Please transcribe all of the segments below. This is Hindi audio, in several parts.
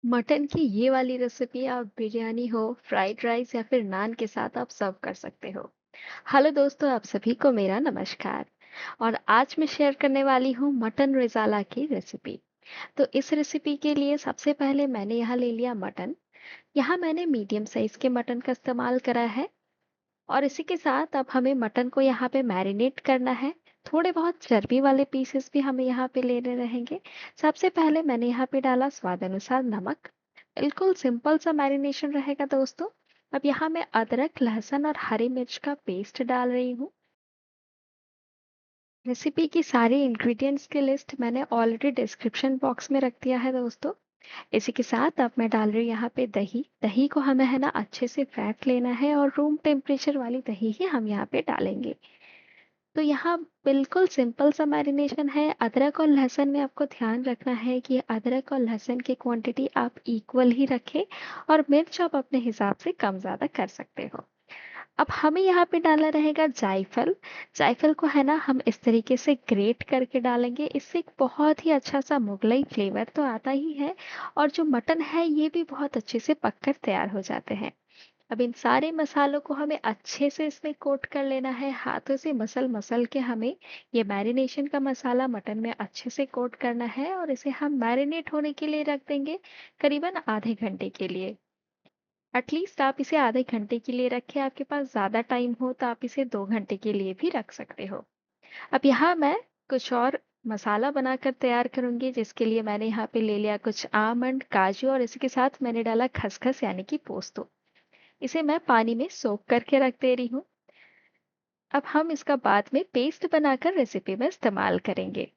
मटन की ये वाली रेसिपी आप बिरयानी हो, फ्राइड राइस या फिर नान के साथ आप सर्व कर सकते हो। हेलो दोस्तों, आप सभी को मेरा नमस्कार। और आज मैं शेयर करने वाली हूँ मटन रिजाला की रेसिपी। तो इस रेसिपी के लिए सबसे पहले मैंने यहाँ ले लिया मटन। यहाँ मैंने मीडियम साइज के मटन का इस्तेमाल करा है। और इसी के साथ अब हमें मटन को यहाँ पे मैरिनेट करना है। थोड़े बहुत चर्बी वाले पीसेस भी हमें यहाँ पे लेने रहेंगे। सबसे पहले मैंने यहाँ पे डाला स्वाद अनुसार नमक। बिल्कुल सिंपल सा मैरिनेशन रहेगा दोस्तों। अब यहाँ मैं अदरक, लहसुन और हरी मिर्च का पेस्ट डाल रही हूँ। रेसिपी की सारी इंग्रेडिएंट्स की लिस्ट मैंने ऑलरेडी डिस्क्रिप्शन बॉक्स में रख दिया है दोस्तों। इसी के साथ अब मैं डाल रही हूँ यहाँ पे दही। दही को हमें है ना अच्छे से फैट लेना है और रूम टेम्परेचर वाली दही ही हम यहाँ पे डालेंगे। तो यहाँ बिल्कुल सिंपल सा मैरिनेशन है। अदरक और लहसुन में आपको ध्यान रखना है कि अदरक और लहसुन की क्वांटिटी आप इक्वल ही रखें। और मिर्च आप अपने हिसाब से कम ज़्यादा कर सकते हो। अब हमें यहाँ पे डालना रहेगा जायफल। जायफल को है ना हम इस तरीके से ग्रेट करके डालेंगे। इससे एक बहुत ही अच्छा सा मुगलई फ्लेवर तो आता ही है। और जो मटन है ये भी बहुत अच्छे से पककर तैयार हो जाते हैं। अब इन सारे मसालों को हमें अच्छे से इसमें कोट कर लेना है। हाथों से मसल मसल के हमें ये मैरिनेशन का मसाला मटन में अच्छे से कोट करना है और इसे हम मैरिनेट होने के लिए रख देंगे करीबन आधे घंटे के लिए। एटलीस्ट आप इसे आधे घंटे के लिए रखें। आपके पास ज़्यादा टाइम हो तो आप इसे 2 घंटे के लिए भी रख सकते हो। अब यहाँ मैं कुछ और मसाला बनाकर तैयार करूंगी, जिसके लिए मैंने यहाँ पे ले लिया कुछ आमंड, काजू और इसके साथ मैंने डाला खसखस यानी कि पोस्तो। इसे मैं पानी में सोक करके रख दे रही हूँ। अब हम इसका बाद में पेस्ट बनाकर रेसिपी में इस्तेमाल करेंगे।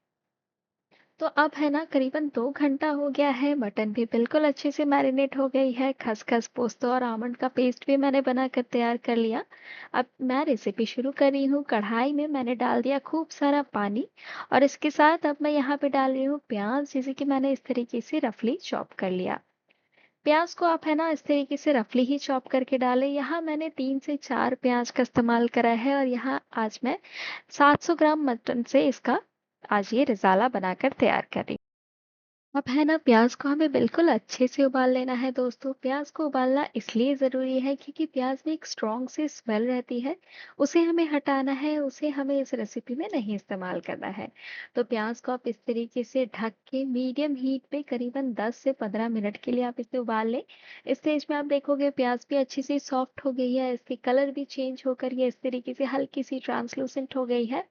तो अब है ना करीबन 2 घंटा हो गया है। मटन भी बिल्कुल अच्छे से मैरिनेट हो गई है। खसखस, पोस्तो और आमंड का पेस्ट भी मैंने बनाकर तैयार कर लिया। अब मैं रेसिपी शुरू कर रही हूँ। कढ़ाई में मैंने डाल दिया खूब सारा पानी। और इसके साथ अब मैं यहाँ पे डाल रही हूँ प्याज, जिसे कि मैंने इस तरीके से रफली चॉप कर लिया। प्याज को आप है ना इस तरीके से रफली ही चॉप करके डालें। यहाँ मैंने 3 से 4 प्याज का इस्तेमाल करा है और यहाँ आज मैं 700 ग्राम मटन से इसका आज ये रिजाला बनाकर तैयार कर रही हूँ। अब है ना प्याज को हमें बिल्कुल अच्छे से उबाल लेना है दोस्तों। प्याज को उबालना इसलिए ज़रूरी है क्योंकि प्याज में एक स्ट्रॉन्ग सी स्मेल रहती है। उसे हमें हटाना है, उसे हमें इस रेसिपी में नहीं इस्तेमाल करना है। तो प्याज को आप इस तरीके से ढक के मीडियम हीट पे करीबन 10 से 15 मिनट के लिए आप इसे उबाल लें। इस स्टेज में आप देखोगे प्याज भी अच्छी सी सॉफ्ट हो गई है। इसकी कलर भी चेंज होकर ये इस तरीके से हल्की सी ट्रांसलूसेंट हो गई है।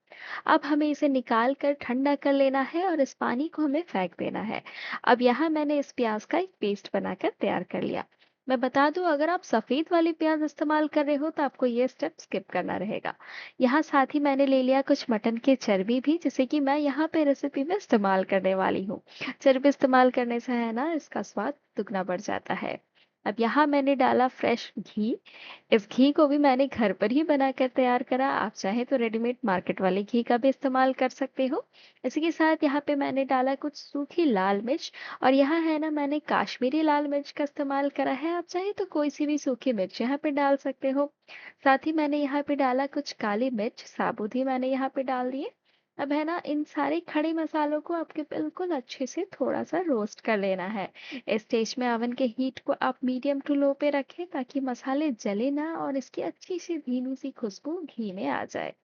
अब हमें इसे निकाल कर ठंडा कर लेना है और इस पानी को हमें फेंक देना है। अब यहाँ मैंने इस प्याज का एक पेस्ट बनाकर तैयार कर लिया। मैं बता दूं, अगर आप सफेद वाली प्याज इस्तेमाल कर रहे हो तो आपको ये स्टेप स्किप करना रहेगा। यहाँ साथ ही मैंने ले लिया कुछ मटन के चर्बी भी, जिसे कि मैं यहाँ पे रेसिपी में इस्तेमाल करने वाली हूँ। चर्बी इस्तेमाल करने से है ना इसका स्वाद दुगना बढ़ जाता है। अब यहाँ मैंने डाला फ्रेश घी। इस घी को भी मैंने घर पर ही बनाकर तैयार करा। आप चाहे तो रेडीमेड मार्केट वाले घी का भी इस्तेमाल कर सकते हो। इसी के साथ यहाँ पे मैंने डाला कुछ सूखी लाल मिर्च। और यहाँ है ना मैंने काश्मीरी लाल मिर्च का इस्तेमाल करा है। आप चाहे तो कोई सी भी सूखी मिर्च यहाँ पे डाल सकते हो। साथ ही मैंने यहाँ पे डाला कुछ काली मिर्च साबुत ही मैंने यहाँ पे डाल दिए। अब है ना इन सारे खड़े मसालों को आपके बिल्कुल अच्छे से थोड़ा सा रोस्ट कर लेना है। इस स्टेज में ओवन के हीट को आप मीडियम टू लो पे रखें ताकि मसाले जले ना और इसकी अच्छी सी धीमी सी खुशबू घी में आ जाए।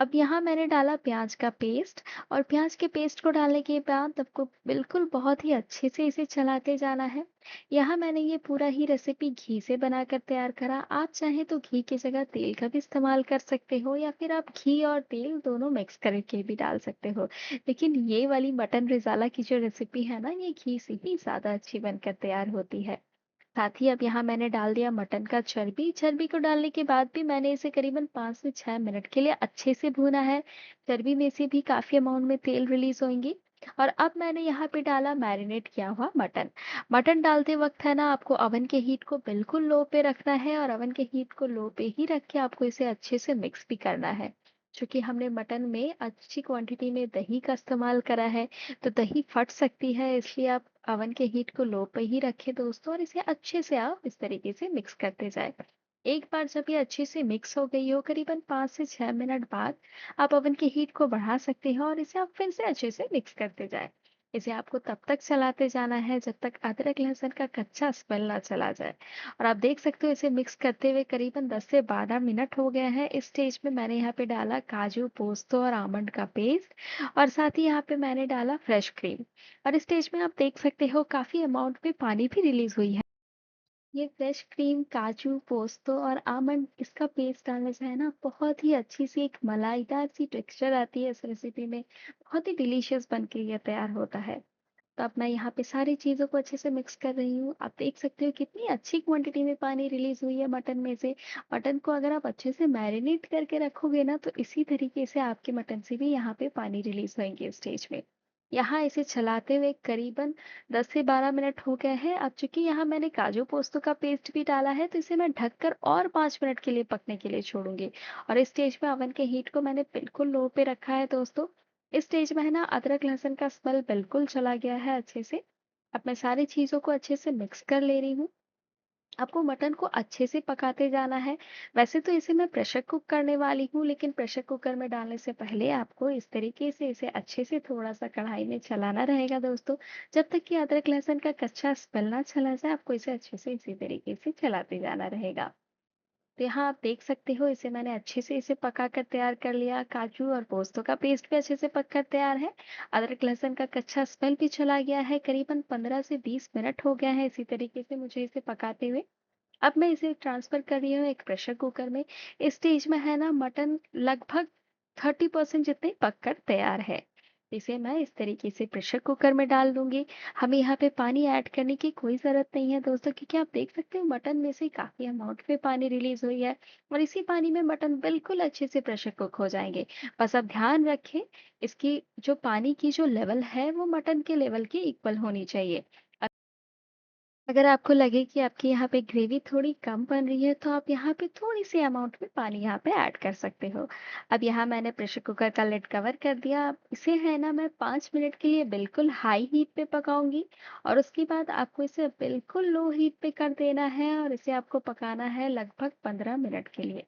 अब यहाँ मैंने डाला प्याज का पेस्ट। और प्याज के पेस्ट को डालने के बाद आपको बिल्कुल बहुत ही अच्छे से इसे चलाते जाना है। यहाँ मैंने ये पूरा ही रेसिपी घी से बनाकर तैयार करा। आप चाहें तो घी की जगह तेल का भी इस्तेमाल कर सकते हो या फिर आप घी और तेल दोनों मिक्स करके भी डाल सकते हो। लेकिन ये वाली मटन रिजाला की जो रेसिपी है ना, ये घी से ही ज़्यादा अच्छी बनकर तैयार होती है। साथ ही अब यहाँ मैंने डाल दिया मटन का चर्बी। चर्बी को डालने के बाद भी मैंने इसे करीबन 5 से 6 मिनट के लिए अच्छे से भूना है। चर्बी में से भी काफी अमाउंट में तेल रिलीज होंगी। और अब मैंने यहाँ पे डाला मैरिनेट किया हुआ मटन। मटन डालते वक्त है ना आपको ओवन के हीट को बिल्कुल लो पे रखना है और ओवन के हीट को लो पे ही रख के आपको इसे अच्छे से मिक्स भी करना है। क्योंकि हमने मटन में अच्छी क्वांटिटी में दही का इस्तेमाल करा है, तो दही फट सकती है। इसलिए आप अवन के हीट को लो पे ही रखें दोस्तों और इसे अच्छे से आप इस तरीके से मिक्स करते जाएं। एक बार जब ये अच्छे से मिक्स हो गई हो करीबन 5 से 6 मिनट बाद आप अवन के हीट को बढ़ा सकते हैं और इसे आप फिर से अच्छे से मिक्स करते जाएं। इसे आपको तब तक चलाते जाना है जब तक अदरक लहसुन का कच्चा स्मेल ना चला जाए। और आप देख सकते हो इसे मिक्स करते हुए करीबन 10 से 12 मिनट हो गए हैं। इस स्टेज में मैंने यहाँ पे डाला काजू, पोस्तो और आमंड का पेस्ट और साथ ही यहाँ पे मैंने डाला फ्रेश क्रीम। और इस स्टेज में आप देख सकते हो काफी अमाउंट में पानी भी रिलीज हुई है। ये फ्रेश क्रीम, काजू, पोस्तो और आमंड इसका पेस्ट डालने से है ना बहुत ही अच्छी सी एक मलाईदार सी टेक्सचर आती है इस रेसिपी में। बहुत ही डिलीशियस बन के ये तैयार होता है। तो अब मैं यहाँ पे सारी चीज़ों को अच्छे से मिक्स कर रही हूँ। आप देख सकते हो कितनी अच्छी क्वांटिटी में पानी रिलीज़ हुई है मटन में से। मटन को अगर आप अच्छे से मैरिनेट करके रखोगे ना तो इसी तरीके से आपके मटन से भी यहाँ पे पानी रिलीज़ होंगे स्टेज में। यहाँ इसे चलाते हुए करीबन 10 से 12 मिनट हो गए हैं। अब चूंकि यहाँ मैंने काजू पोस्तों का पेस्ट भी डाला है तो इसे मैं ढककर और 5 मिनट के लिए पकने के लिए छोड़ूंगी। और इस स्टेज में ओवन के हीट को मैंने बिल्कुल लो पे रखा है दोस्तों। इस स्टेज में है ना अदरक लहसुन का स्मेल बिल्कुल चला गया है अच्छे से। अब मैं सारी चीज़ों को अच्छे से मिक्स कर ले रही हूँ। आपको मटन को अच्छे से पकाते जाना है। वैसे तो इसे मैं प्रेशर कुक करने वाली हूँ, लेकिन प्रेशर कुकर में डालने से पहले आपको इस तरीके से इसे अच्छे से थोड़ा-सा कढ़ाई में चलाना रहेगा दोस्तों। जब तक कि अदरक लहसुन का कच्चा स्मेल ना चला जाए, आपको इसे अच्छे से इसी तरीके से चलाते जाना रहेगा। तो यहाँ आप देख सकते हो इसे मैंने अच्छे से इसे पका कर तैयार कर लिया। काजू और पोस्तों का पेस्ट भी अच्छे से पक कर तैयार है। अदरक लहसुन का कच्चा स्मेल भी चला गया है। करीबन 15 से 20 मिनट हो गया है इसी तरीके से मुझे इसे पकाते हुए। अब मैं इसे ट्रांसफर कर रही हूँ एक प्रेशर कुकर में। इस स्टेज में है ना मटन लगभग 30% जितने पक कर तैयार है। इसे मैं इस तरीके से प्रेशर कुकर में डाल दूंगी। हमें यहाँ पे पानी ऐड करने की कोई ज़रूरत नहीं है दोस्तों, क्योंकि आप देख सकते हो मटन में से काफ़ी अमाउंट में पानी रिलीज हुई है। और इसी पानी में मटन बिल्कुल अच्छे से प्रेशर कुक हो जाएंगे। बस अब ध्यान रखें, इसकी जो पानी की जो लेवल है वो मटन के लेवल के इक्वल होनी चाहिए। अगर आपको लगे कि आपकी यहाँ पे ग्रेवी थोड़ी कम बन रही है तो आप यहाँ पे थोड़ी सी अमाउंट में पानी यहाँ पे ऐड कर सकते हो। अब यहाँ मैंने प्रेशर कुकर का लिड कवर कर दिया। अब इसे है ना मैं 5 मिनट के लिए बिल्कुल हाई हीट पे पकाऊंगी। और उसके बाद आपको इसे बिल्कुल लो हीट पे कर देना है और इसे आपको पकाना है लगभग 15 मिनट के लिए।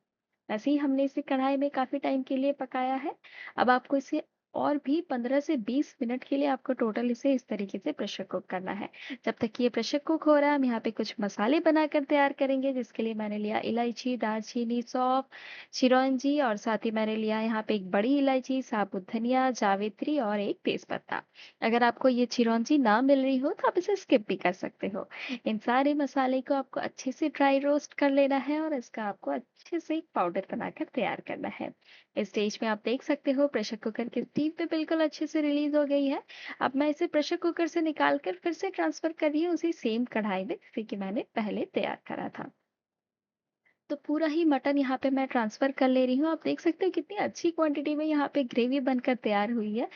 वैसे ही हमने इसे कढ़ाई में काफी टाइम के लिए पकाया है। अब आपको इसे और भी 15 से 20 मिनट के लिए आपको टोटल इसे इस तरीके से प्रेशर कुक करना है। जब तक ये प्रेशर कुक हो रहा है हम यहाँ पे कुछ मसाले बनाकर तैयार करेंगे, जिसके लिए मैंने लिया इलायची, दालचीनी, सौंफ, चिरौंजी और साथ ही मैंने लिया यहाँ पे एक बड़ी इलायची, साबुत धनिया, जावित्री और एक तेजपत्ता। अगर आपको ये चिरौंजी ना मिल रही हो तो आप इसे स्किप भी कर सकते हो। इन सारे मसाले को आपको अच्छे से ड्राई रोस्ट कर लेना है और इसका आपको अच्छे से एक पाउडर बनाकर तैयार करना है। इस स्टेज में आप देख सकते हो प्रेशर कुकर की स्टीम पे बिल्कुल अच्छे से रिलीज हो गई है। अब मैं इसे प्रेशर कुकर से निकाल कर फिर से ट्रांसफर कर रही हूँ उसी सेम कढ़ाई में जैसे कि मैंने पहले तैयार करा था। तो पूरा ही मटन यहाँ पे मैं ट्रांसफर कर ले रही हूँ। आप देख सकते हो कितनी अच्छी क्वांटिटी में यहाँ पे ग्रेवी बनकर तैयार हुई है।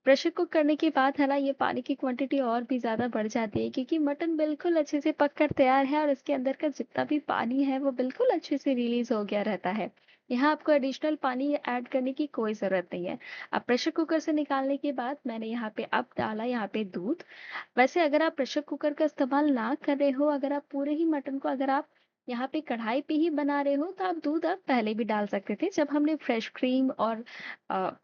प्रेशर कुक करने के बाद है ना ये पानी की क्वांटिटी और भी ज़्यादा बढ़ जाती है, क्योंकि मटन बिल्कुल अच्छे से पक कर तैयार है और इसके अंदर का जितना भी पानी है वो बिल्कुल अच्छे से रिलीज हो गया रहता है। यहाँ आपको एडिशनल पानी ऐड करने की कोई ज़रूरत नहीं है। अब प्रेशर कुकर से निकालने के बाद मैंने यहाँ पे अब डाला यहाँ पे दूध। वैसे अगर आप प्रेशर कुकर का इस्तेमाल ना कर रहे हो, अगर आप पूरे ही मटन को अगर आप यहाँ पे कढ़ाई पे ही बना रहे हो तो आप दूध आप पहले भी डाल सकते थे, जब हमने फ्रेश क्रीम और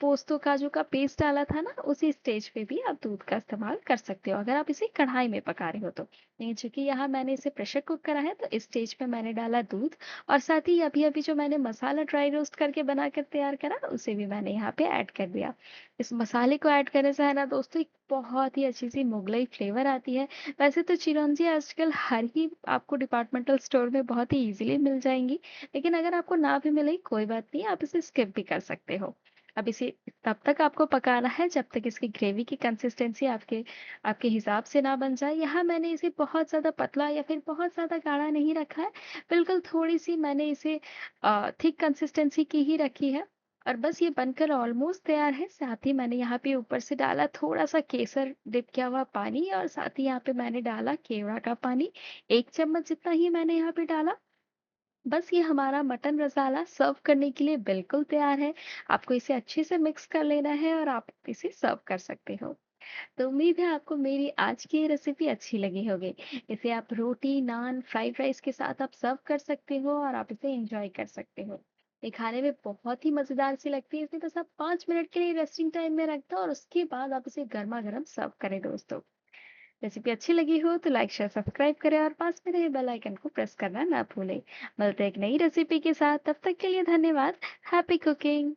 पोस्तों काजू का पेस्ट डाला था ना उसी स्टेज पे भी आप दूध का इस्तेमाल कर सकते हो अगर आप इसे कढ़ाई में पका रहे हो तो। लेकिन चूंकि यहाँ मैंने इसे प्रेशर कुक करा है तो इस स्टेज पे मैंने डाला दूध। और साथ ही अभी अभी जो मैंने मसाला ड्राई रोस्ट करके बनाकर तैयार करा उसे भी मैंने यहाँ पे ऐड कर दिया। इस मसाले को ऐड करने से है ना दोस्तों एक बहुत ही अच्छी सी मुगलई फ्लेवर आती है। वैसे तो चिरौंजी आजकल हर ही आपको डिपार्टमेंटल स्टोर में बहुत ही इजीली मिल जाएंगी, लेकिन अगर आपको ना भी मिले कोई बात नहीं, आप इसे स्किप भी कर सकते हो। अब इसे तब तक आपको पकाना है जब तक इसकी ग्रेवी की कंसिस्टेंसी आपके आपके हिसाब से ना बन जाए। यहाँ मैंने इसे बहुत ज़्यादा पतला या फिर बहुत ज़्यादा गाढ़ा नहीं रखा है। बिल्कुल थोड़ी सी मैंने इसे थिक कंसिस्टेंसी की ही रखी है। और बस ये बनकर ऑलमोस्ट तैयार है। साथ ही मैंने यहाँ पे ऊपर से डाला थोड़ा सा केसर डिप किया हुआ पानी और साथ ही यहाँ पे मैंने डाला केवड़ा का पानी। 1 चम्मच जितना ही मैंने यहाँ पे डाला। बस ये हमारा मटन मसाला सर्व करने के लिए बिल्कुल तैयार है। आपको इसे अच्छे से मिक्स कर लेना है और आप इसे सर्व कर सकते हो। तो उम्मीद है आपको मेरी आज की ये रेसिपी अच्छी लगी होगी। इसे आप रोटी, नान, फ्राइड राइस के साथ आप सर्व कर सकते हो और आप इसे एंजॉय कर सकते हो। ये खाने में बहुत ही मज़ेदार सी लगती है, इसलिए बस आप 5 मिनट के लिए रेस्टिंग टाइम में रख दो और उसके बाद आप इसे गरमा-गरम सर्व करें दोस्तों। रेसिपी अच्छी लगी हो तो लाइक, शेयर, सब्सक्राइब करें और पास में रहे बेल आइकन को प्रेस करना ना भूलें। मिलते हैं एक नई रेसिपी के साथ, तब तक के लिए धन्यवाद। Happy cooking!